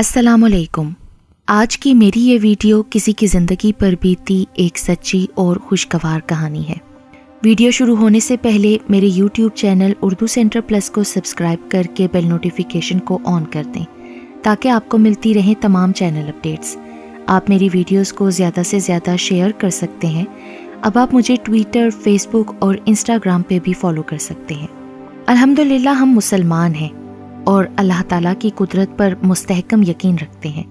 السلام علیکم۔ آج کی میری یہ ویڈیو کسی کی زندگی پر بیتی ایک سچی اور خوشگوار کہانی ہے۔ ویڈیو شروع ہونے سے پہلے میرے YouTube channel Urdu centre plus کو سبسکرائب کر کے بیل نوٹیفیکیشن کو آن کر دیں تاکہ آپ کو ملتی رہیں تمام چینل اپڈیٹس۔ آپ میری ویڈیوز کو زیادہ سے زیادہ شیئر کر سکتے ہیں۔ اب آپ مجھے ٹویٹر، فیس بک اور انسٹاگرام پہ بھی فالو کر سکتے ہیں۔ الحمدللہ ہم مسلمان ہیں اور اللہ تعالیٰ کی قدرت پر مستحکم یقین رکھتے ہیں،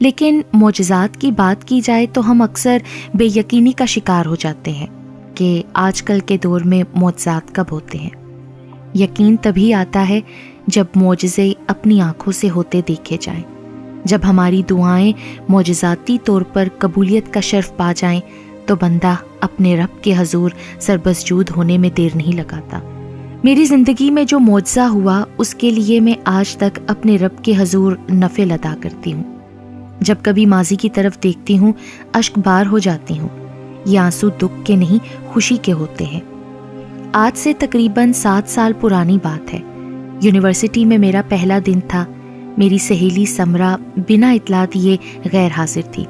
لیکن معجزات کی بات کی جائے تو ہم اکثر بے یقینی کا شکار ہو جاتے ہیں کہ آج کل کے دور میں معجزات کب ہوتے ہیں۔ یقین تبھی آتا ہے جب معجزے اپنی آنکھوں سے ہوتے دیکھے جائیں، جب ہماری دعائیں معجزاتی طور پر قبولیت کا شرف پا جائیں تو بندہ اپنے رب کے حضور سربسجود ہونے میں دیر نہیں لگاتا۔ میری زندگی میں جو معجزہ ہوا اس کے لیے میں آج تک اپنے رب کے حضور نفل ادا کرتی ہوں۔ جب کبھی ماضی کی طرف دیکھتی ہوں اشک بار ہو جاتی ہوں۔ یہ آنسو دکھ کے نہیں خوشی کے ہوتے ہیں۔ آج سے تقریباً 7 سال پرانی بات ہے۔ یونیورسٹی میں میرا پہلا دن تھا۔ میری سہیلی سمرا بنا اطلاع دیے غیر حاضر تھی۔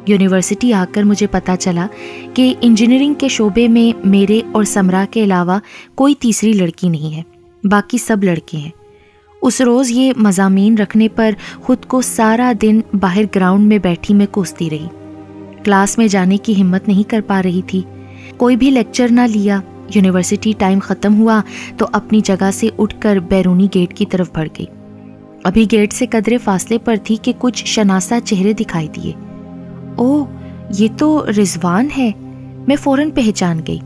یونیورسٹی آ کر مجھے پتا چلا کہ انجینئرنگ کے شعبے میں میرے اور سمرا کے علاوہ کوئی تیسری لڑکی نہیں ہے، باقی سب لڑکے ہیں۔ اس روز یہ مضامین رکھنے پر خود کو سارا دن باہر گراؤنڈ میں بیٹھی میں کوستی رہی۔ کلاس میں جانے کی ہمت نہیں کر پا رہی تھی، کوئی بھی لیکچر نہ لیا۔ یونیورسٹی ٹائم ختم ہوا تو اپنی جگہ سے اٹھ کر بیرونی گیٹ کی طرف بڑھ گئی۔ ابھی گیٹ سے قدرے فاصلے پر تھی کہ کچھ شناسا چہرے دکھائی دیے۔ اوہ، یہ تو رضوان ہے، میں فوراً پہچان گئی۔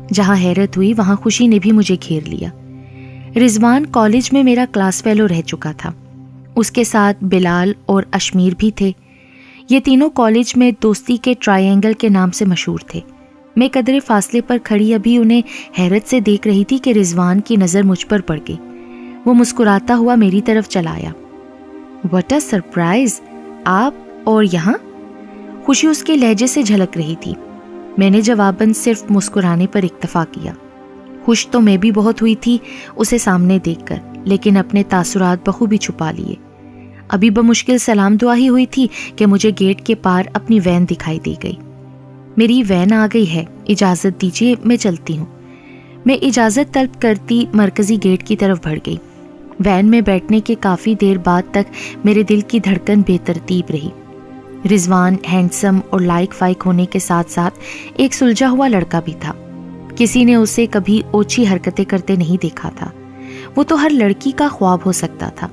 جہاں حیرت ہوئی وہاں خوشی نے بھی مجھے گھیر لیا۔ رضوان کالج میں میرا کلاس فیلو رہ چکا تھا۔ اس کے ساتھ بلال اور اشمیر بھی تھے۔ یہ تینوں کالج میں دوستی کے ٹرائی اینگل کے نام سے مشہور تھے۔ میں قدرے فاصلے پر کھڑی ابھی انہیں حیرت سے دیکھ رہی تھی کہ رضوان کی نظر مجھ پر پڑ گئی۔ وہ مسکراتا ہوا میری طرف چلا آیا۔ واٹ اے سرپرائز، آپ اور یہاں؟ خوشی اس کے لہجے سے جھلک رہی تھی۔ میں نے جواباً صرف مسکرانے پر اکتفا کیا۔ خوش تو میں بھی بہت ہوئی تھی اسے سامنے دیکھ کر، لیکن اپنے تاثرات بخوبی چھپا لیے۔ ابھی بمشکل سلام دعا ہی ہوئی تھی کہ مجھے گیٹ کے پار اپنی وین دکھائی دی گئی۔ میری وین آ گئی ہے، اجازت دیجیے میں چلتی ہوں۔ میں اجازت طلب کرتی مرکزی گیٹ کی طرف بڑھ گئی۔ وین میں بیٹھنے کے کافی دیر بعد تک میرے دل کی دھڑکن بے ترتیب رہی۔ رضوان ہینڈسم اور لائق فائق ہونے کے ساتھ ساتھ ایک سلجھا ہوا لڑکا بھی تھا۔ کسی نے اسے کبھی اوچھی حرکتیں کرتے نہیں دیکھا تھا۔ وہ تو ہر لڑکی کا خواب ہو سکتا تھا۔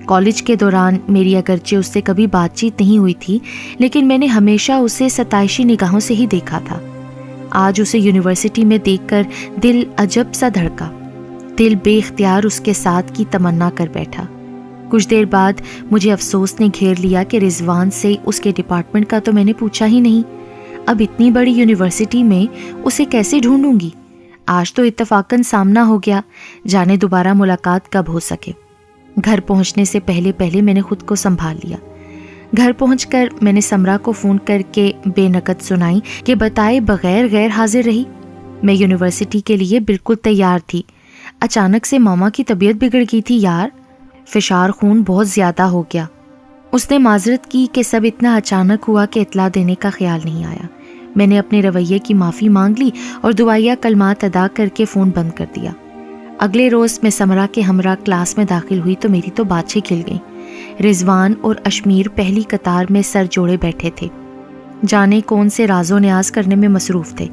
کالج کے دوران میری اگرچہ اس سے کبھی بات چیت نہیں ہوئی تھی، لیکن میں نے ہمیشہ اسے ستائشی نگاہوں سے ہی دیکھا تھا۔ آج اسے یونیورسٹی میں دیکھ کر دل عجب سا دھڑکا۔ دل بے اختیار اس کے ساتھ کی تمنا کر بیٹھا۔ کچھ دیر بعد مجھے افسوس نے گھیر لیا کہ رضوان سے اس کے ڈپارٹمنٹ کا تو میں نے پوچھا ہی نہیں۔ اب اتنی بڑی یونیورسٹی میں اسے کیسے ڈھونڈوں گی؟ آج تو اتفاقاً سامنا ہو گیا، جانے دوبارہ ملاقات کب ہو سکے۔ گھر پہنچنے سے پہلے میں نے خود کو سنبھال لیا۔ گھر پہنچ کر میں نے سمرا کو فون کر کے بے نقد سنائی کہ بتائے بغیر غیر حاضر رہی۔ میں یونیورسٹی کے لیے بالکل تیار تھی۔ اچانک سے ماما کی طبیعت بگڑ گئی تھی یار، فشار خون بہت زیادہ ہو گیا۔ اس نے معذرت کی کہ سب اتنا اچانک ہوا کہ اطلاع دینے کا خیال نہیں آیا۔ میں نے اپنے رویے کی معافی مانگ لی اور دعائیہ کلمات ادا کر کے فون بند کر دیا۔ اگلے روز میں سمرا کے ہمراہ کلاس میں داخل ہوئی تو میری تو باتیں کھل گئیں۔ رضوان اور اشمیر پہلی قطار میں سر جوڑے بیٹھے تھے، جانے کون سے راز و نیاز کرنے میں مصروف تھے۔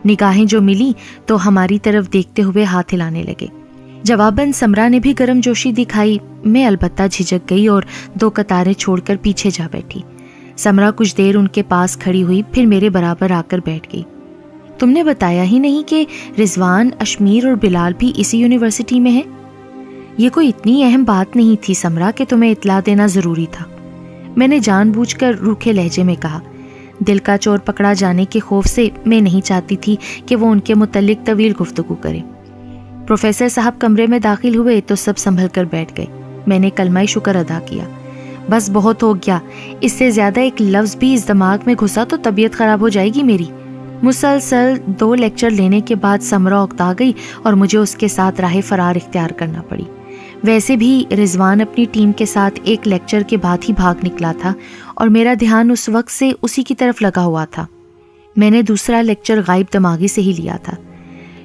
نگاہیں جو ملی تو ہماری طرف دیکھتے ہوئے ہاتھ ہلانے لگے۔ جواباً سمرا نے بھی گرم جوشی دکھائی۔ میں البتہ جھجک گئی اور 2 قطاریں چھوڑ کر پیچھے جا بیٹھی۔ سمرا کچھ دیر ان کے پاس کھڑی ہوئی، پھر میرے برابر آ کر بیٹھ گئی۔ تم نے بتایا ہی نہیں کہ رضوان، اشمیر اور بلال بھی اسی یونیورسٹی میں ہیں؟ یہ کوئی اتنی اہم بات نہیں تھی سمرا کہ تمہیں اطلاع دینا ضروری تھا، میں نے جان بوجھ کر روکھے لہجے میں کہا۔ دل کا چور پکڑا جانے کے خوف سے میں نہیں چاہتی تھی کہ وہ ان کے متعلق طویل گفتگو کرے۔ پروفیسر صاحب کمرے میں داخل ہوئے تو سب سنبھل کر بیٹھ گئے۔ میں نے کلمہ شکر ادا کیا۔ بس بہت ہو گیا، اس سے زیادہ ایک لفظ بھی اس دماغ میں گھسا تو طبیعت خراب ہو جائے گی میری۔ مسلسل 2 لیکچر لینے کے بعد سمرا اکتا گئی اور مجھے اس کے ساتھ راہ فرار اختیار کرنا پڑی۔ ویسے بھی رضوان اپنی ٹیم کے ساتھ ایک لیکچر کے بعد ہی بھاگ نکلا تھا اور میرا دھیان اس وقت سے اسی کی طرف لگا ہوا تھا۔ میں نے دوسرا لیکچر غائب دماغی سے ہی لیا تھا۔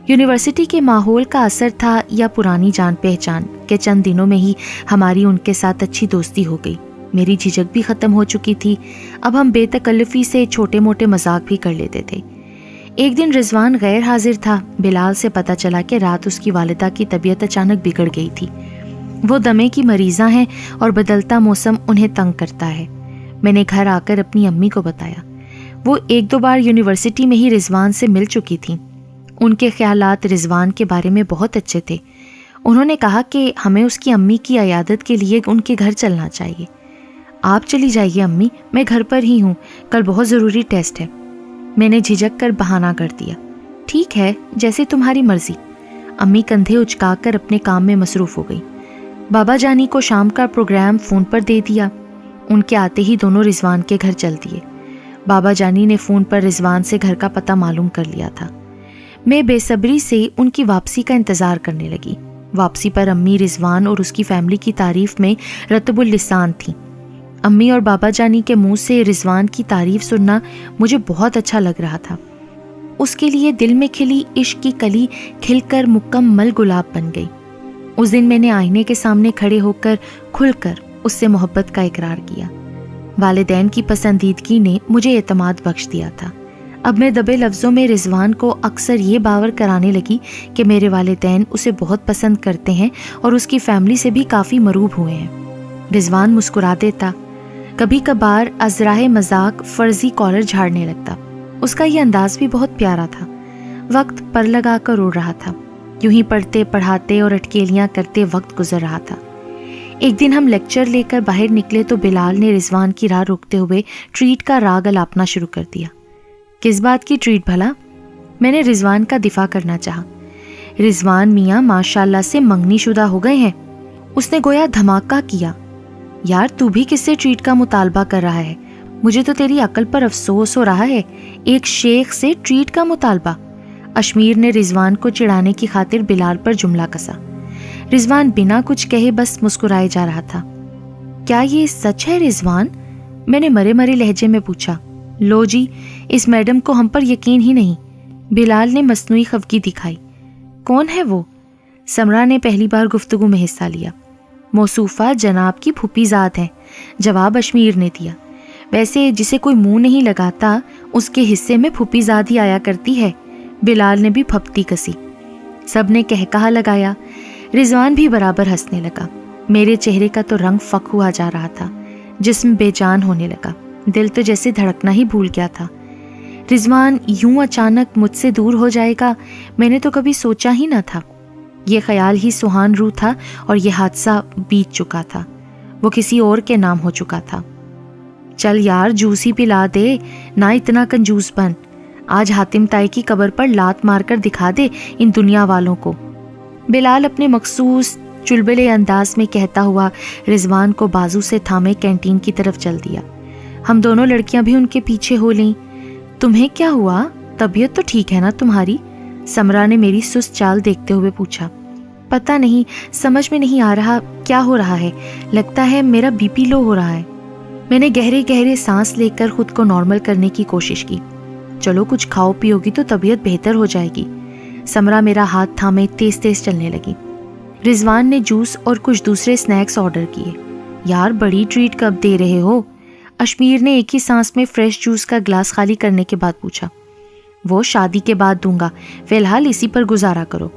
یونیورسٹی کے ماحول کا اثر تھا یا پرانی جان پہچان کہ چند دنوں میں ہی ہماری ان کے ساتھ اچھی دوستی ہو گئی۔ میری جھجک بھی ختم ہو چکی تھی۔ اب ہم بے تکلفی سے چھوٹے موٹے مذاق بھی کر لیتے تھے۔ ایک دن رضوان غیر حاضر تھا۔ بلال سے پتہ چلا کہ رات اس کی والدہ کی طبیعت اچانک بگڑ گئی تھی۔ وہ دمے کی مریضاں ہیں اور بدلتا موسم انہیں تنگ کرتا ہے۔ میں نے گھر آ کر اپنی امی کو بتایا۔ وہ ایک دو بار یونیورسٹی میں ہی رضوان سے مل چکی تھیں۔ ان کے خیالات رضوان کے بارے میں بہت اچھے تھے۔ انہوں نے کہا کہ ہمیں اس کی امی کی عیادت کے لیے ان کے گھر چلنا چاہیے۔ آپ چلی جائیے امی، میں گھر پر ہی ہوں، کل بہت ضروری ٹیسٹ ہے۔ میں نے جھجک کر بہانہ کر دیا۔ ٹھیک ہے، جیسے تمہاری مرضی۔ امی کندھے اچکا کر اپنے کام میں مصروف ہو گئی۔ بابا جانی کو شام کا پروگرام فون پر دے دیا۔ ان کے آتے ہی دونوں رضوان کے گھر چل دیے۔ بابا جانی نے فون پر رضوان سے گھر کا پتہ معلوم کر لیا تھا۔ میں بے صبری سے ان کی واپسی کا انتظار کرنے لگی۔ واپسی پر امی رضوان اور اس کی فیملی کی تعریف میں رطب اللسان تھیں۔ امی اور بابا جانی کے منہ سے رضوان کی تعریف سننا مجھے بہت اچھا لگ رہا تھا۔ اس کے لیے دل میں کھلی عشق کی کلی کھل کر مکمل گلاب بن گئی۔ اس دن میں نے آئینے کے سامنے کھڑے ہو کر کھل کر اس سے محبت کا اقرار کیا۔ والدین کی پسندیدگی نے مجھے اعتماد بخش دیا تھا۔ اب میں دبے لفظوں میں رضوان کو اکثر یہ باور کرانے لگی کہ میرے والدین اسے بہت پسند کرتے ہیں اور اس کی فیملی سے بھی کافی مروب ہوئے ہیں۔ رضوان مسکرا دیتا، کبھی کبھار ازراہ مذاق فرضی کالر جھاڑنے لگتا۔ اس کا یہ انداز بھی بہت پیارا تھا۔ وقت پر لگا کر اڑ رہا تھا۔ یوں ہی پڑھتے پڑھاتے اور اٹکیلیاں کرتے وقت گزر رہا تھا۔ ایک دن ہم لیکچر لے کر باہر نکلے تو بلال نے رضوان کی راہ روکتے ہوئے ٹریٹ کا راگ الاپنا شروع کر دیا۔ کس بات کی ٹریٹ بھلا؟ میں نے رضوان کا دفاع کرنا چاہا۔ رضوان میاں ماشاءاللہ سے منگنی شدہ ہو گئے ہیں۔ اس نے گویا دھماکہ کیا۔ یار تو بھی کس سے ٹریٹ کا مطالبہ کر رہا ہے؟ مجھے تو تیری عقل پر افسوس ہو رہا ہے۔ ایک شیخ سے ٹریٹ کا مطالبہ؟ اشمیر نے رضوان کو چڑھانے کی خاطر بلال پر جملہ کسا۔ رضوان بنا کچھ کہے بس مسکرائے جا رہا تھا۔ کیا یہ سچ ہے رضوان؟ میں نے مرے مرے لہجے میں پوچھا۔ لو جی، اس میڈم کو ہم پر یقین ہی نہیں۔ بلال نے مصنوعی خفگی دکھائی۔ کون ہے وہ؟ سمرا نے پہلی بار گفتگو میں حصہ لیا۔ موصوفہ جناب کی پھوپھی ذات ہیں، جواب اشمیر نے دیا۔ ویسے جسے کوئی منہ نہیں لگاتا اس کے حصے میں پھوپھی ذات ہی آیا کرتی ہے۔ بلال نے بھی پھپتی کسی۔ سب نے کہا لگایا۔ رضوان بھی برابر ہنسنے لگا۔ میرے چہرے کا تو رنگ فک ہوا جا رہا تھا، جسم بے جان ہونے لگا، دل تو جیسے دھڑکنا ہی بھول گیا تھا۔ رضوان یوں اچانک مجھ سے دور ہو جائے گا میں نے تو کبھی سوچا ہی نہ تھا۔ یہ خیال ہی سہان روح تھا اور یہ حادثہ بیت چکا تھا، وہ کسی اور کے نام ہو چکا تھا۔ چل یار جوس ہی پلا دے، نہ اتنا کنجوس بن۔ آج حاتم تائی کی قبر پر لات مار کر دکھا دے ان دنیا والوں کو۔ بلال اپنے مخصوص چلبلے انداز میں کہتا ہوا رضوان کو بازو سے تھامے کینٹین کی طرف چل دیا۔ ہم دونوں لڑکیاں بھی ان کے پیچھے ہو لیں۔ تمہیں کیا ہوا؟ طبیعت تو ٹھیک ہے نا تمہاری؟ سمرا نے میری سست چال دیکھتے ہوئے پوچھا۔ پتہ نہیں، سمجھ میں نہیں آ رہا کیا ہو رہا ہے، لگتا ہے میرا بی پی لو ہو رہا ہے۔ میں نے گہرے گہرے سانس لے کر خود کو نارمل کرنے کی کوشش کی۔ چلو کچھ کھاؤ پیو گی تو طبیعت بہتر ہو جائے گی۔ سمرا میرا ہاتھ تھامے تیز تیز چلنے لگی۔ رضوان نے جوس اور کچھ دوسرے سنیکس آرڈر کیے۔ یار بڑی ٹریٹ کب دے رہے ہو؟ اشمیر نے ایک ہی سانس میں فریش جوس کا گلاس خالی کرنے کے بعد پوچھا۔ وہ شادی کے بعد دوں گا، فی الحال اسی پر گزارا کرو۔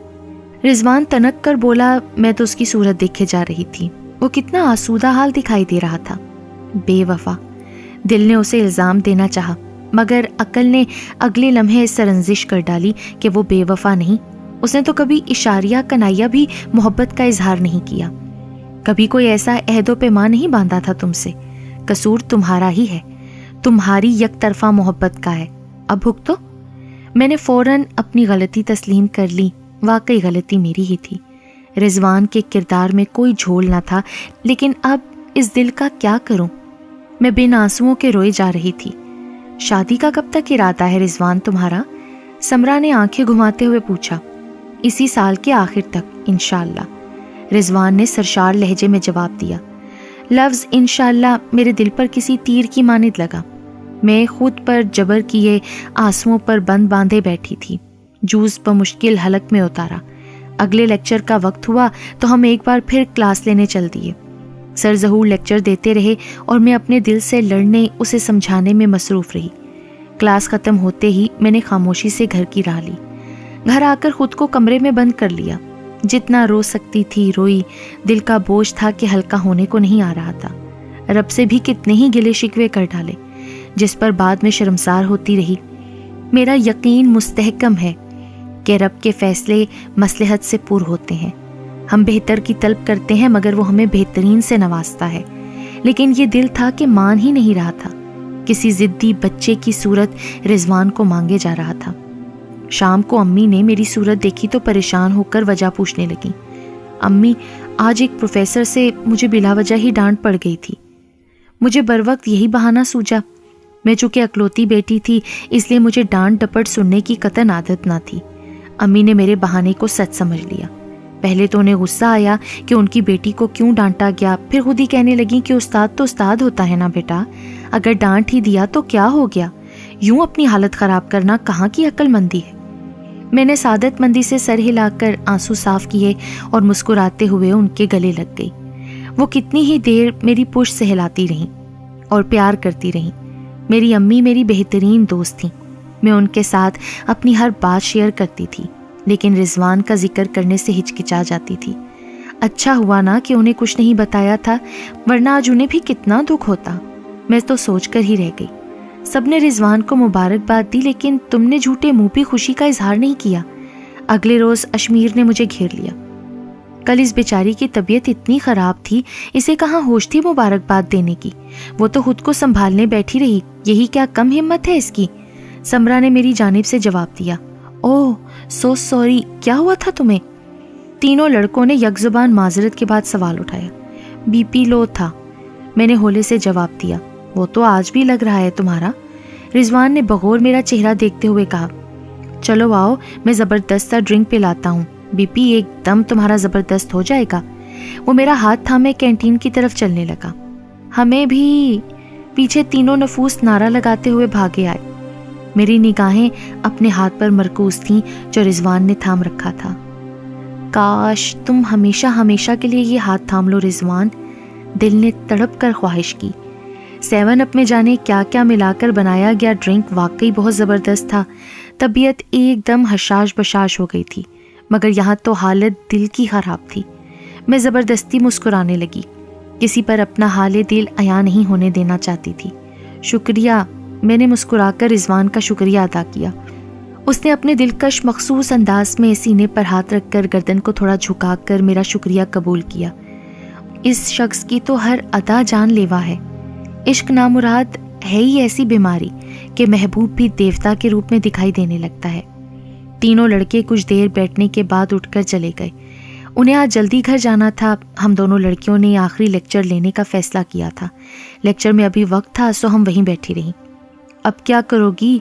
رضوان تنک کر بولا۔ میں تو اس کی صورت دیکھے جا رہی تھی، وہ کتنا آسودہ حال دکھائی دے رہا تھا۔ بے وفا، دل نے اسے الزام دینا چاہا مگر عقل نے اگلے لمحے سرنزش کر ڈالی کہ وہ بے وفا نہیں۔ اس نے تو کبھی اشاریہ کنائیہ بھی محبت کا اظہار نہیں کیا، کبھی کوئی ایسا عہد و پیمان نہیں باندھا تھا تم سے۔ قصور تمہارا ہی ہے، تمہاری یک طرفہ محبت کا ہے، اب بھگتو۔ میں نے فوراً اپنی غلطی تسلیم کر لی، واقعی غلطی میری ہی تھی۔ رضوان کے کردار میں کوئی جھول نہ تھا، لیکن اب اس دل کا کیا کروں؟ میں بن آنسوؤں کے روئے جا رہی تھی۔ شادی کا کب تک ارادہ ہے رضوان تمہارا؟ سمرا نے آنکھیں گھماتے ہوئے پوچھا۔ اسی سال کے آخر تک انشاءاللہ۔ رضوان نے سرشار لہجے میں جواب دیا۔ لفظ انشاءاللہ میرے دل پر کسی تیر کی مانند لگا۔ میں خود پر جبر کیے آنسوؤں پر بند باندھے بیٹھی تھی۔ جوز بمشکل حلق میں اتارا۔ اگلے لیکچر کا وقت ہوا تو ہم ایک بار پھر کلاس لینے چل دیے۔ سر ظہور لیکچر دیتے رہے اور میں اپنے دل سے لڑنے، اسے سمجھانے میں مصروف رہی۔ کلاس ختم ہوتے ہی میں نے خاموشی سے گھر کی راہ لی۔ گھر آ کر خود کو کمرے میں بند کر لیا۔ جتنا رو سکتی تھی روئی۔ دل کا بوجھ تھا کہ ہلکا ہونے کو نہیں آ رہا تھا۔ رب سے بھی کتنے ہی گلے شکوے کر ڈالے، جس پر بعد میں شرمسار ہوتی رہی۔ میرا یقین مستحکم ہے کہ رب کے فیصلے مصلحت سے پر ہوتے ہیں۔ ہم بہتر کی طلب کرتے ہیں مگر وہ ہمیں بہترین سے نوازتا ہے۔ لیکن یہ دل تھا کہ مان ہی نہیں رہا تھا۔ کسی ضدی بچے کی صورت رضوان کو مانگے جا رہا تھا۔ شام کو امی نے میری صورت دیکھی تو پریشان ہو کر وجہ پوچھنے لگیں۔ امی، آج ایک پروفیسر سے مجھے بلا وجہ ہی ڈانٹ پڑ گئی تھی۔ مجھے بروقت یہی بہانہ سوجا۔ میں چونکہ اکلوتی بیٹی تھی اس لیے مجھے ڈانٹ ڈپٹ سننے کی قطعاً عادت نہ تھی۔ امی نے میرے بہانے کو سچ سمجھ لیا۔ پہلے تو انہیں غصہ آیا کہ ان کی بیٹی کو کیوں ڈانٹا گیا، پھر خود ہی کہنے لگیں کہ استاد تو استاد ہوتا ہے نا بیٹا، اگر ڈانٹ ہی دیا تو کیا ہو گیا، یوں اپنی حالت خراب کرنا کہاں کی عقل مندی ہے۔ میں نے سعادت مندی سے سر ہلا کر آنسو صاف کیے اور مسکراتے ہوئے ان کے گلے لگ گئی۔ وہ کتنی ہی دیر میری پشت سے ہلاتی رہیں اور پیار کرتی رہیں۔ میری امی میری بہترین دوست تھیں۔ میں ان کے ساتھ اپنی ہر بات شیئر کرتی تھی، لیکن رضوان کا ذکر کرنے سے ہچکچا جاتی تھی۔ اچھا ہوا نا کہ انہیں کچھ نہیں بتایا تھا، ورنہ آج انہیں بھی کتنا دکھ ہوتا۔ میں تو سوچ کر ہی رہ گئی۔ سب نے رضوان کو مبارکباد دی، لیکن تم نے جھوٹے منہ پہ خوشی کا اظہار نہیں کیا۔ اگلے روز اشمیر نے مجھے گھیر لیا۔ کل اس بیچاری کی طبیعت اتنی خراب تھی، اسے کہاں ہوش تھی مبارکباد دینے کی۔ وہ تو خود کو سنبھالنے بیٹھی رہی، یہی کیا کم ہمت ہے اس کی۔ سمرا نے میری جانب سے جواب دیا۔ اوہ سو سوری، کیا ہوا تھا تمہیں؟ تینوں لڑکوں نے یک زبان معذرت کے بعد سوال اٹھایا۔ بی پی لو تھا، میں نے ہولے سے جواب دیا۔ وہ تو آج بھی لگ رہا ہے تمہارا، رضوان نے بغور میرا چہرہ دیکھتے ہوئے کہا۔ چلو آؤ، میں زبردست سا ڈرنک پلاتا ہوں، بی پی ایک دم تمہارا زبردست ہو جائے گا۔ وہ میرا ہاتھ تھامے کینٹین کی طرف چلنے لگا۔ ہمیں بھی، پیچھے تینوں نفوس نعرہ لگاتے ہوئے بھاگے آئے۔ میری نگاہیں اپنے ہاتھ پر مرکوز تھیں جو رضوان نے تھام رکھا تھا۔ کاش تم ہمیشہ ہمیشہ کے لیے یہ ہاتھ تھام لو رضوان، دل نے تڑپ کر خواہش کی۔ 7 اپ میں جانے کیا کیا ملا کر بنایا گیا ڈرنک واقعی بہت زبردست تھا۔ طبیعت ایک دم حشاش بشاش ہو گئی تھی، مگر یہاں تو حالت دل کی خراب تھی۔ میں زبردستی مسکرانے لگی، کسی پر اپنا حال دل عیاں نہیں ہونے دینا چاہتی تھی۔ شکریہ، میں نے مسکرا کر رضوان کا شکریہ ادا کیا۔ اس نے اپنے دلکش مخصوص انداز میں سینے پر ہاتھ رکھ کر گردن کو تھوڑا جھکا کر میرا شکریہ قبول کیا۔ اس شخص کی تو ہر ادا جان لیوا ہے۔ عشق نامراد ہے ہی ایسی بیماری کہ محبوب بھی دیوتا کے روپ میں دکھائی دینے لگتا ہے۔ تینوں لڑکے کچھ دیر بیٹھنے کے بعد اٹھ کر چلے گئے۔ انہیں آج جلدی گھر جانا تھا۔ ہم دونوں لڑکیوں نے آخری لیکچر لینے کا فیصلہ کیا تھا۔ لیکچر میں ابھی وقت تھا سو ہم وہیں بیٹھی رہیں۔ اب کیا کرو گی؟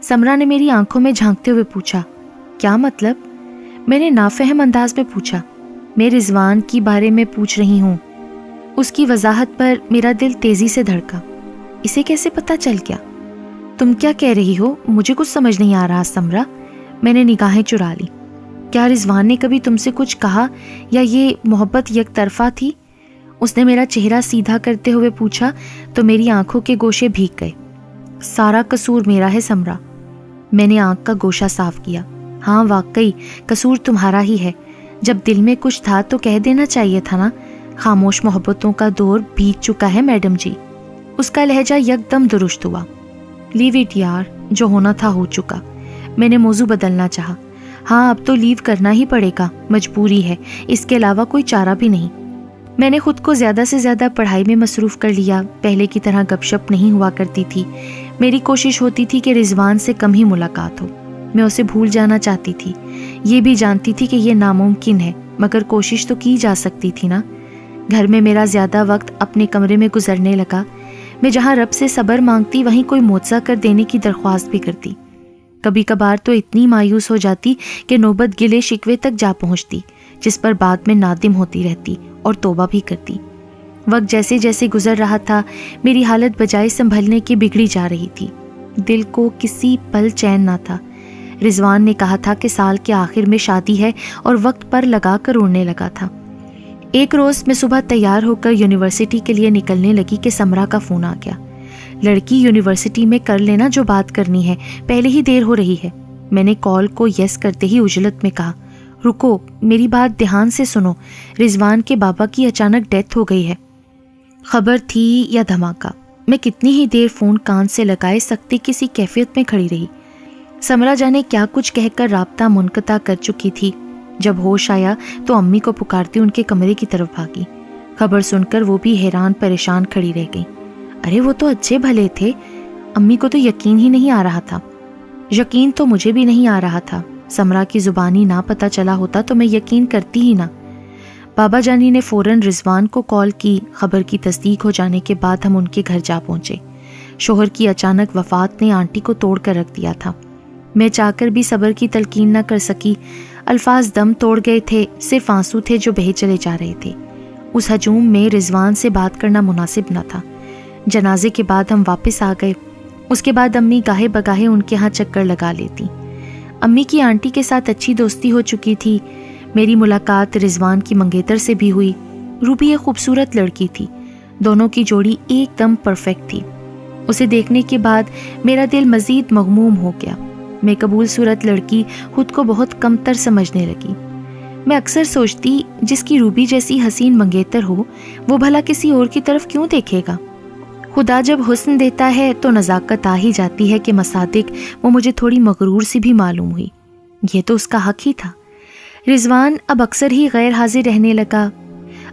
سمرا نے میری آنکھوں میں جھانکتے ہوئے پوچھا۔ کیا مطلب؟ میں نے نافہم انداز میں پوچھا۔ میں رضوان کی بارے میں پوچھ رہی ہوں۔ اس کی وضاحت پر میرا دل تیزی سے دھڑکا۔ اسے کیسے پتہ چل گیا؟ تم کیا کہہ رہی ہو؟ مجھے کچھ سمجھ نہیں آ رہا سمرا۔ میں نے نگاہیں چرا لی۔ کیا رضوان نے کبھی تم سے کچھ کہا یا یہ محبت یک طرفہ تھی؟ اس نے میرا چہرہ سیدھا کرتے ہوئے پوچھا تو میری آنکھوں کے گوشے بھیگ گئے۔ سارا قصور میرا ہے سمرا۔ میں نے آنکھ کا گوشہ صاف کیا۔ ہاں واقعی قصور تمہارا ہی ہے۔ جب دل میں کچھ تھا تو کہہ دینا چاہیے تھا نا۔ خاموش محبتوں کا دور بیت چکا ہے میڈم جی۔ اس کا لہجہ یک دم درست ہوا۔ لیو اٹ یار، جو ہونا تھا ہو چکا۔ میں نے موضوع بدلنا چاہا۔ ہاں اب تو لیو کرنا ہی پڑے گا، مجبوری ہے، اس کے علاوہ کوئی چارہ بھی نہیں۔ میں نے خود کو زیادہ سے زیادہ پڑھائی میں مصروف کر لیا۔ پہلے کی طرح گپ شپ نہیں ہوا کرتی تھی۔ میری کوشش ہوتی تھی کہ رضوان سے کم ہی ملاقات ہو۔ میں اسے بھول جانا چاہتی تھی۔ یہ بھی جانتی تھی کہ یہ ناممکن ہے، مگر کوشش تو کی جا سکتی تھی نا۔ گھر میں میرا زیادہ وقت اپنے کمرے میں گزرنے لگا۔ میں جہاں رب سے صبر مانگتی وہیں کوئی معجزہ کر دینے کی درخواست بھی کرتی۔ کبھی کبھار تو اتنی مایوس ہو جاتی کہ نوبت گلے شکوے تک جا پہنچتی جس پر بعد میں نادم ہوتی رہتی اور توبہ بھی کرتی۔ وقت جیسے جیسے گزر رہا تھا میری حالت بجائے سنبھلنے کی بگڑی جا رہی تھی۔ دل کو کسی پل چین نہ تھا۔ رضوان نے کہا تھا کہ سال کے آخر میں شادی ہے اور وقت پر لگا کر اڑنے لگا تھا۔ ایک روز میں صبح تیار ہو کر یونیورسٹی کے لیے نکلنے لگی کہ سمرا کا فون آ گیا۔ لڑکی یونیورسٹی میں کر لینا جو بات کرنی ہے، پہلے ہی دیر ہو رہی ہے۔ میں نے کال کو یس کرتے ہی عجلت میں کہا، رکو، میری بات دھیان سے سنو، رضوان کے بابا کی اچانک ڈیتھ ہو گئی ہے۔ خبر تھی یا دھماکہ؟ میں کتنی ہی دیر فون کان سے لگائے سکتی کسی کیفیت میں کھڑی رہی۔ سمرا جانے کیا کچھ کہہ کر رابطہ منقطع کر چکی تھی۔ جب ہوش آیا تو امی کو پکارتی ان کے کمرے کی طرف بھاگی۔ خبر سن کر وہ بھی حیران پریشان کھڑی رہ گئی۔ ارے وہ تو اچھے بھلے تھے، امی کو تو یقین ہی نہیں آ رہا تھا۔ یقین تو مجھے بھی نہیں آ رہا تھا۔ سمرا کی زبانی نہ پتہ چلا ہوتا تو میں یقین کرتی ہی نہ۔ بابا جانی نے فوراً رضوان کو کال کی۔ خبر کی تصدیق ہو جانے کے بعد ہم ان کے گھر جا پہنچے۔ شوہر کی اچانک وفات نے آنٹی کو توڑ کر رکھ دیا تھا۔ میں چاہ کر بھی صبر کی تلقین نہ کر سکی۔ الفاظ دم توڑ گئے تھے، صرف آنسو تھے جو بہہ چلے جا رہے تھے۔ اس ہجوم میں رضوان سے بات کرنا مناسب نہ تھا۔ جنازے کے بعد ہم واپس آ گئے۔ اس کے بعد امی گاہے بگاہے ان کے ہاں چکر لگا لیتی۔ امی کی آنٹی کے ساتھ اچھی دوستی ہو چکی تھی۔ میری ملاقات رضوان کی منگیتر سے بھی ہوئی۔ روبی ایک خوبصورت لڑکی تھی، دونوں کی جوڑی ایک دم پرفیکٹ تھی۔ اسے دیکھنے کے بعد میرا دل مزید مغموم ہو گیا۔ میں قبول صورت لڑکی خود کو بہت کم تر سمجھنے لگی۔ میں اکثر سوچتی جس کی روبی جیسی حسین منگیتر ہو وہ بھلا کسی اور کی طرف کیوں دیکھے گا؟ خدا جب حسن دیتا ہے تو نزاکت آ ہی جاتی ہے کہ مصادق وہ مجھے تھوڑی مغرور سی بھی معلوم ہوئی۔ یہ تو اس کا حق ہی تھا۔ رضوان اب اکثر ہی غیر حاضر رہنے لگا۔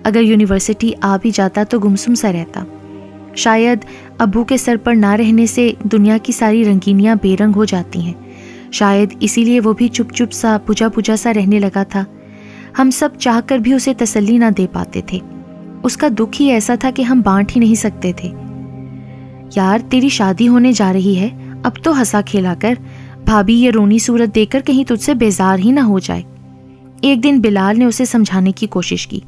اگر یونیورسٹی آ بھی جاتا تو گمسم سا رہتا۔ شاید ابو کے سر پر نہ رہنے سے دنیا کی ساری رنگینیاں بے رنگ ہو جاتی ہیں۔ شاید اسی لیے وہ بھی چپ چپ سا بجھا بجھا سا رہنے لگا تھا۔ ہم سب چاہ کر بھی اسے تسلی نہ دے پاتے تھے۔ اس کا دکھ ہی ایسا تھا کہ ہم بانٹ ہی نہیں سکتے تھے۔ یار تیری شادی ہونے جا رہی ہے، اب تو ہنسا کھیلا کر، بھابھی یہ رونی صورت دیکھ کر کہیں تجھ سے بیزار ہی نہ ہو جائے۔ ایک دن بلال نے اسے سمجھانے کی کوشش کی۔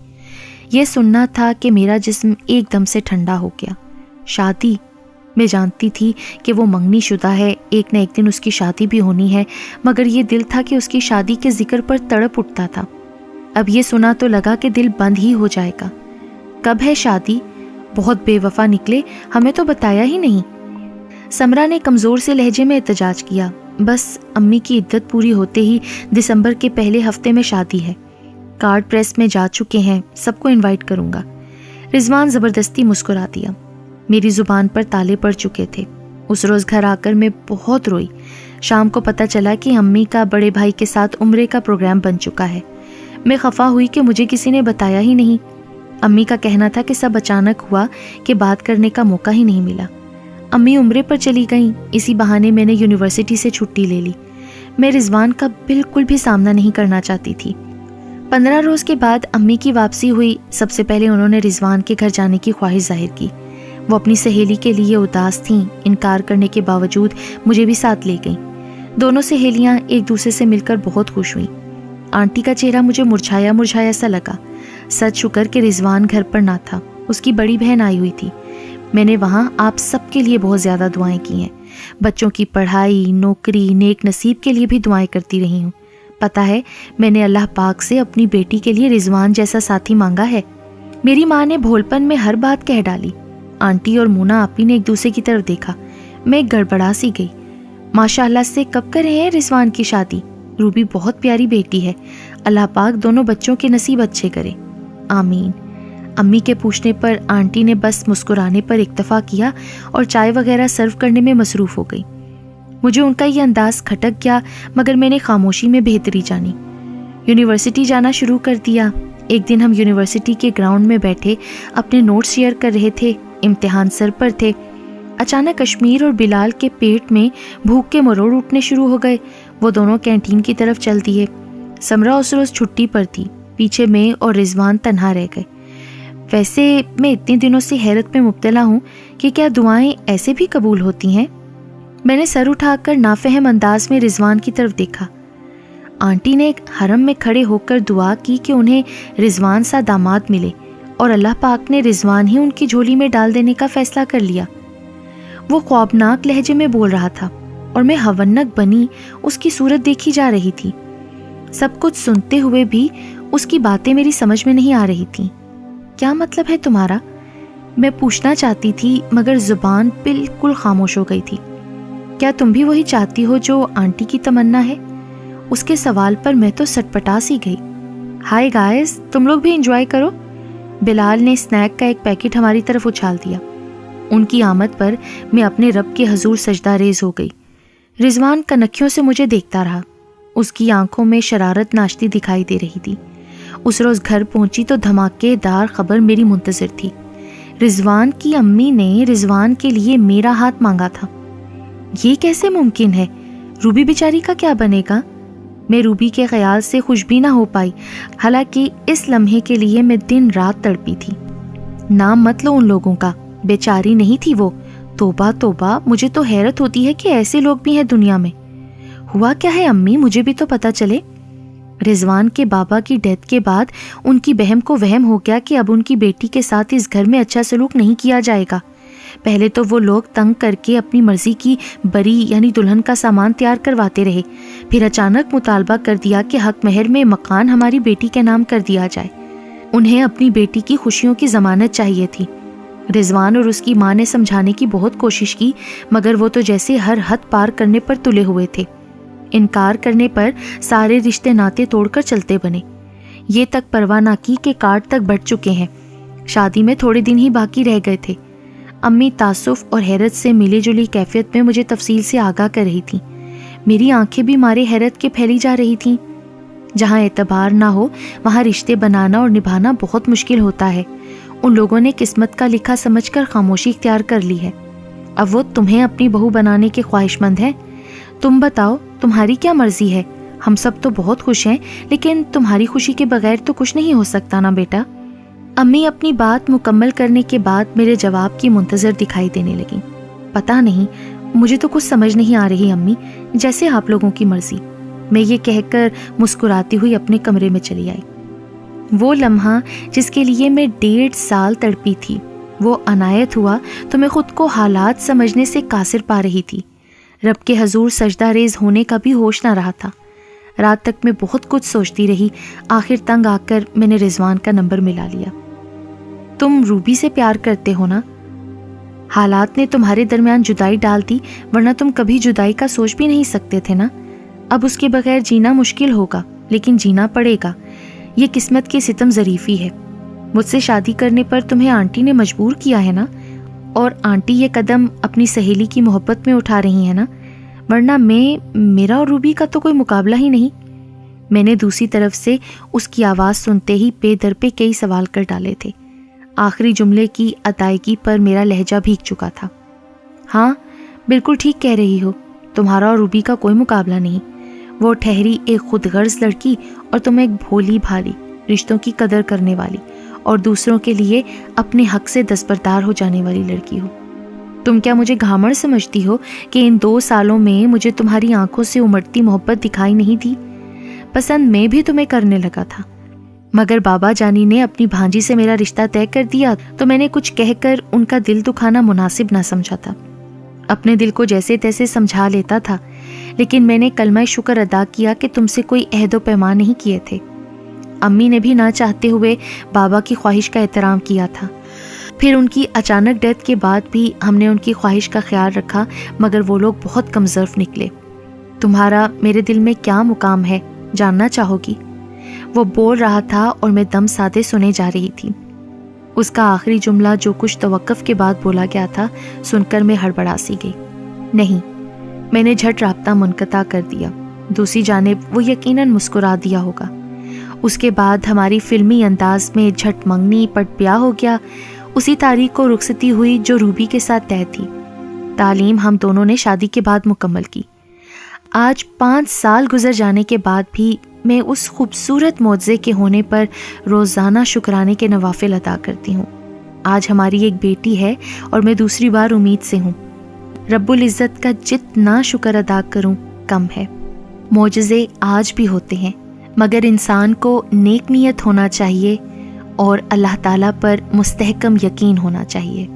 یہ سننا تھا کہ میرا جسم ایک دم سے ٹھنڈا ہو گیا۔ شادی؟ میں جانتی تھی کہ وہ منگنی شدہ ہے، ایک نہ ایک دن اس کی شادی بھی ہونی ہے، مگر یہ دل تھا کہ اس کی شادی کے ذکر پر تڑپ اٹھتا تھا۔ اب یہ سنا تو لگا کہ دل بند ہی ہو جائے گا۔ کب ہے شادی؟ بہت بے وفا نکلے، ہمیں تو بتایا ہی نہیں۔ سمرا نے کمزور سے لہجے میں احتجاج کیا۔ بس امی کی عدت پوری ہوتے ہی دسمبر کے پہلے ہفتے میں شادی ہے۔ کارڈ پریس میں جا چکے ہیں، سب کو انوائٹ کروں گا۔ رضوان زبردستی مسکرا دیا۔ میری زبان پر تالے پڑ چکے تھے۔ اس روز گھر آ کر میں بہت روئی۔ شام کو پتہ چلا کہ امی کا بڑے بھائی کے ساتھ عمرے کا پروگرام بن چکا ہے۔ میں خفا ہوئی کہ مجھے کسی نے بتایا ہی نہیں۔ امی کا کہنا تھا کہ سب اچانک ہوا کہ بات کرنے کا موقع ہی نہیں ملا۔ امی عمرے پر چلی گئیں، اسی بہانے میں نے یونیورسٹی سے چھٹی لے لی۔ میں رضوان کا بالکل بھی سامنا نہیں کرنا چاہتی تھی۔ 15 روز کے بعد امی کی واپسی ہوئی۔ سب سے پہلے انہوں نے رضوان کے گھر جانے کی خواہش ظاہر کی۔ وہ اپنی سہیلی کے لیے اداس تھیں، انکار کرنے کے باوجود مجھے بھی ساتھ لے گئیں۔ دونوں سہیلیاں ایک دوسرے سے مل کر بہت خوش ہوئیں۔ آنٹی کا چہرہ مجھے مرجھایا مرجھایا سا لگا۔ سچ شکر کہ رضوان گھر پر نہ تھا، اس کی بڑی بہن آئی ہوئی تھی۔ میں نے وہاں آپ سب کے لیے بہت زیادہ دعائیں کی ہیں۔ بچوں کی پڑھائی، نوکری، نیک نصیب کے لیے بھی دعائیں کرتی رہی ہوں۔ پتہ ہے میں نے اللہ پاک سے اپنی بیٹی کے لیے رضوان جیسا ساتھی مانگا ہے۔ میری ماں نے بھولپن میں ہر بات کہہ ڈالی۔ آنٹی اور مونا آپی نے ایک دوسرے کی طرف دیکھا۔ میں گڑبڑا سی گئی۔ ماشاء اللہ سے کب کر رہے ہیں رضوان کی شادی؟ روبی بہت پیاری بیٹی ہے، اللہ پاک دونوں بچوں کے نصیب اچھے کرے، آمین۔ امی کے پوچھنے پر آنٹی نے بس مسکرانے پر اکتفا کیا اور چائے وغیرہ سرو کرنے میں مصروف ہو گئی۔ مجھے ان کا یہ انداز کھٹک گیا، مگر میں نے خاموشی میں بہتری جانی۔ یونیورسٹی جانا شروع کر دیا۔ ایک دن ہم یونیورسٹی کے گراؤنڈ میں بیٹھے اپنے نوٹس شیئر کر رہے تھے، امتحان سر پر تھے۔ اچانک کشمیر اور بلال کے پیٹ میں بھوک کے مروڑ اٹھنے شروع ہو گئے۔ وہ دونوں کینٹین کی طرف چل دیے۔ سمرا اس روز چھٹی پر تھی، پیچھے میں اور رضوان تنہا رہ گئے۔ ویسے میں اتنے دنوں سے حیرت میں مبتلا ہوں کہ کیا دعائیں ایسے بھی قبول ہوتی ہیں؟ میں نے سر اٹھا کر نافہم انداز میں رضوان کی طرف دیکھا۔ آنٹی نے حرم میں کھڑے ہو کر دعا کی کہ انہیں رضوان سا داماد ملے، اور اللہ پاک نے رضوان ہی ان کی جھولی میں ڈال دینے کا فیصلہ کر لیا۔ وہ خوابناک لہجے میں بول رہا تھا اور میں ہونک بنی اس کی صورت دیکھی جا رہی تھی۔ سب کچھ سنتے ہوئے بھی اس کی باتیں میری سمجھ میں نہیں آ رہی تھیں۔ کیا مطلب ہے تمہارا؟ میں پوچھنا چاہتی تھی مگر زبان بالکل خاموش ہو گئی تھی۔ کیا تم بھی وہی چاہتی ہو جو آنٹی کی تمنا ہے؟ اس کے سوال پر میں تو سٹپٹا سی گئی۔ ہائے گائز، تم لوگ بھی انجوائے کرو۔ بلال نے سنیک کا ایک پیکٹ ہماری طرف اچھال دیا۔ ان کی آمد پر میں اپنے رب کے حضور سجدہ ریز ہو گئی۔ رضوان کنکھیوں سے مجھے دیکھتا رہا۔ اس کی آنکھوں میں شرارت ناشتی دکھائی دے رہی تھی۔ اس روز گھر پہنچی تو دھماکے دار خبر میری منتظر تھی۔ رضوان کی امی نے رضوان کے لیے میرا ہاتھ مانگا تھا۔ یہ کیسے ممکن ہے؟ روبی بیچاری کا کیا بنے گا؟ میں روبی کے خیال سے خوش بھی نہ ہو پائی، حالانکہ اس لمحے کے لیے میں دن رات تڑپی تھی۔ نام مت لو ان لوگوں کا، بیچاری نہیں تھی وہ۔ توبہ توبہ، مجھے تو حیرت ہوتی ہے کہ ایسے لوگ بھی ہیں دنیا میں۔ ہوا کیا ہے امی؟ مجھے بھی تو پتہ چلے۔ رضوان کے بابا کی ڈیتھ کے بعد ان کی بہن کو وہم ہو گیا کہ اب ان کی بیٹی کے ساتھ اس گھر میں اچھا سلوک نہیں کیا جائے گا۔ پہلے تو وہ لوگ تنگ کر کے اپنی مرضی کی بری یعنی دلہن کا سامان تیار کرواتے رہے، پھر اچانک مطالبہ کر دیا کہ حق مہر میں مکان ہماری بیٹی کے نام کر دیا جائے۔ انہیں اپنی بیٹی کی خوشیوں کی ضمانت چاہیے تھی۔ رضوان اور اس کی ماں نے سمجھانے کی بہت کوشش کی، مگر وہ تو جیسے ہر حد پار کرنے پر تلے ہوئے تھے۔ انکار کرنے پر سارے رشتے ناتے توڑ کر چلتے بنے۔ یہ تک پرواہ نہ کی کہ کارڈ تک بڑھ چکے ہیں۔ شادی میں تھوڑے دن ہی باقی رہ گئے تھے۔ امی تعصف اور حیرت سے ملی جلی کیفیت میں مجھے تفصیل سے آگاہ کر رہی تھیں۔ میری آنکھیں بھی مارے حیرت کے پھیلی جا رہی تھیں۔ جہاں اعتبار نہ ہو وہاں رشتے بنانا اور نبھانا بہت مشکل ہوتا ہے۔ ان لوگوں نے قسمت کا لکھا سمجھ کر خاموشی اختیار کر لی ہے۔ اب وہ تمہیں اپنی بہو بنانے کے خواہش مند ہیں۔ تم بتاؤ، تمہاری کیا مرضی ہے؟ ہم سب تو بہت خوش ہیں، لیکن تمہاری خوشی کے بغیر تو کچھ نہیں ہو سکتا نا بیٹا۔ امی اپنی بات مکمل کرنے کے بعد میرے جواب کی منتظر دکھائی دینے لگیں۔ پتہ نہیں، مجھے تو کچھ سمجھ نہیں آ رہی امی، جیسے آپ لوگوں کی مرضی۔ میں یہ کہہ کر مسکراتی ہوئی اپنے کمرے میں چلی آئی۔ وہ لمحہ جس کے لیے میں 1.5 سال تڑپی تھی، وہ عنایت ہوا تو میں خود کو حالات سمجھنے سے قاصر پا رہی تھی۔ رب کے حضور سجدہ ریز ہونے کا بھی ہوش نہ رہا تھا۔ رات تک میں بہت کچھ سوچتی رہی۔ آخر تنگ آ کر میں نے رضوان کا نمبر ملا لیا۔ تم روبی سے پیار کرتے ہو نا؟ حالات نے تمہارے درمیان جدائی ڈال دی، ورنہ تم کبھی جدائی کا سوچ بھی نہیں سکتے تھے نا۔ اب اس کے بغیر جینا مشکل ہوگا، لیکن جینا پڑے گا۔ یہ قسمت کی ستم ظریفی ہے۔ مجھ سے شادی کرنے پر تمہیں آنٹی نے مجبور کیا ہے نا، اور آنٹی یہ قدم اپنی سہیلی کی محبت میں اٹھا رہی ہیں نا، ورنہ میرا اور روبی کا تو کوئی مقابلہ ہی نہیں۔ میں نے دوسری طرف سے اس کی آواز سنتے ہی پے در پہ کئی سوال کر ڈالے تھے۔ آخری جملے کی ادائیگی پر میرا لہجہ بھیگ چکا تھا۔ ہاں، بالکل ٹھیک کہہ رہی ہو، تمہارا اور روبی کا کوئی مقابلہ نہیں۔ وہ ٹھہری ایک خود غرض لڑکی اور تم ایک بھولی بھالی، رشتوں کی قدر کرنے والی اور دوسروں کے لیے اپنے حق سے دستبردار ہو جانے والی لڑکی ہو۔ تم کیا مجھے گھامڑ سمجھتی ہو کہ ان 2 سالوں میں مجھے تمہاری آنکھوں سے امڑتی محبت دکھائی نہیں دی؟ پسند میں بھی تمہیں کرنے لگا تھا، مگر بابا جانی نے اپنی بھانجی سے میرا رشتہ طے کر دیا تو میں نے کچھ کہہ کر ان کا دل دکھانا مناسب نہ سمجھا تھا۔ اپنے دل کو جیسے تیسے سمجھا لیتا تھا، لیکن میں نے کلمہ شکر ادا کیا کہ تم سے کوئی عہد و پیمان نہیں کیے تھے۔ امی نے بھی نہ چاہتے ہوئے بابا کی خواہش کا احترام کیا تھا۔ پھر ان کی اچانک ڈیتھ کے بعد بھی ہم نے ان کی خواہش کا خیال رکھا، مگر وہ لوگ بہت کم ظرف نکلے۔ تمہارا میرے دل میں کیا مقام ہے، جاننا چاہو گی؟ وہ بول رہا تھا اور میں دم سادے سنے جا رہی تھی۔ اس کا آخری جملہ جو کچھ توقف کے بعد بولا گیا تھا سن کر میں ہڑبڑا سی گئی۔ نہیں، میں نے جھٹ رابطہ منقطع کر دیا۔ دوسری جانب وہ یقیناً مسکرا دیا ہوگا۔ اس کے بعد ہماری فلمی انداز میں جھٹ منگنی پٹ بیاہ ہو گیا۔ اسی تاریخ کو رخصتی ہوئی جو روبی کے ساتھ طے تھی۔ تعلیم ہم دونوں نے شادی کے بعد مکمل کی۔ آج 5 سال گزر جانے کے بعد بھی میں اس خوبصورت معجزے کے ہونے پر روزانہ شکرانے کے نوافل ادا کرتی ہوں۔ آج ہماری ایک بیٹی ہے اور میں دوسری بار امید سے ہوں۔ رب العزت کا جتنا شکر ادا کروں کم ہے۔ معجزے آج بھی ہوتے ہیں، مگر انسان کو نیک نیت ہونا چاہیے اور اللہ تعالیٰ پر مستحکم یقین ہونا چاہیے۔